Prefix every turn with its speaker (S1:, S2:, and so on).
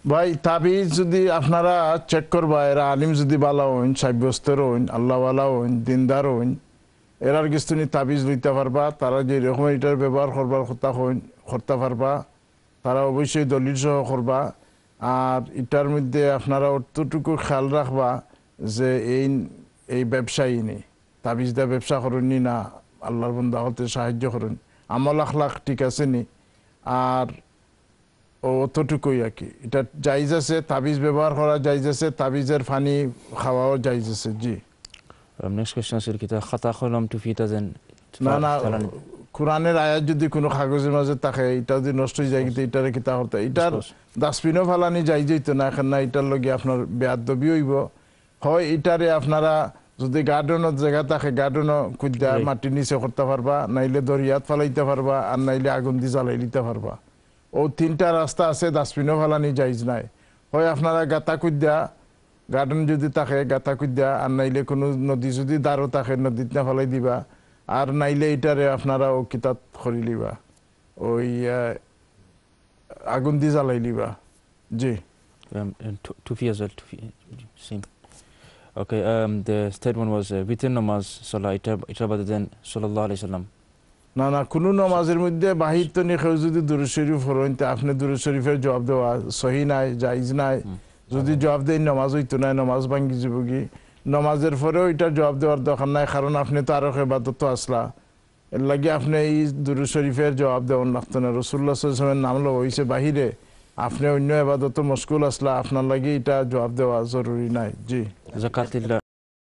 S1: ভাই তাবিজ যদি আপনারা চেক করবা এরা আলিম যদি বালা হইন সাব্যস্তর হইন আল্লাহওয়ালা হইন দিনদার হইন এরার কিছু তাবিজ লইতে পারবা তারা যে রকম এটার ব্যবহার করবার কথা হইন করতে পারবা তারা অবশ্যই দলিল সহ করবা আর এটার মধ্যে আপনারা অতটুকু খেয়াল রাখবা যে এই ব্যবসায়ী নেই তাবিজ দা ব্যবসা করুননি না আল্লাহর বন্দা হতে সাহায্য করুন আমল আখলাক ঠিক আছে নি আর অতটুকুই আর কি এটা জায়েজ আছে তাবিজ ব্যবহার করা জায়েজ আছে তাবিজের পানি খাওয়াও জায়েজ আছে জি
S2: নেক্সট কোশ্চেন আছে কিতা খাতা কলম টুপি তাজেন
S1: না না কোরআনের আয়াত যদি কোনো কাগজের মাঝে থাকে এটা যদি নষ্ট হয়ে যায় কিন্তু এটারে কিতা করতে এটার ডাস্টবিনও ফালানি জায়েজ হইতো না এখন না এটার লগে আপনার বেয়াদবি হইব হয় এটারে আপনারা যদি গার্ডেনের জায়গা থাকে গার্ডেনও কুদ্দা মাটির নিচে করতে পারবা নাইলে দরিয়াত ফালাইতে পারবা আর নাইলে আগুন দিয়ে জ্বালাই দিতে পারবা ও তিনটা রাস্তা আছে ডাস্টবিনও ফালানি জায়েজ নাই হয় আপনারা গাতা কুদ্দা গার্ডেন যদি থাকে গাতা কুদ্দা আর নাইলে কোনো নদী যদি দাঁড়ো থাকে নদীত না ফেলাই দিবা আর নাইলে এটারে আপনারা ও কিতাব করি লিবা ওই আগুন দিয়ে জ্বালাই লিবা জি
S2: টুপি as well টুপি same okay the third one was within namaz salah এটা বাদে দেন sallallahu alaihi wasallam
S1: না না কোনো নামাজের মধ্যে বাহির তো নিয়ে কেউ যদি দুরূদ শরীফ পড়েন তা আপনি দুরূদ শরীফের জবাব দেওয়া সহি নাই জায়েজ নাই যদি জবাব দেন নামাজ হইতো না নামাজ ভাঙ্গি যাবে কি নামাজের পরেও এটার জবাব দেওয়ার দরকার নাই কারণ আপনি তো আরো ইবাদত আসলা এর লাগে আপনি এই দুরূদ শরীফের জবাব দেওয়ার লাগতো না রাসূলুল্লাহ সাল্লাল্লাহু আলাইহি ওয়াসাল্লামের নাম লো হইছে বাহিরে আপনি অন্য ইবাদত মশগুল আসলা আপনার লাগে এটা জবাব দেওয়া জরুরি নাই জি
S2: জাকাতিল্লাহ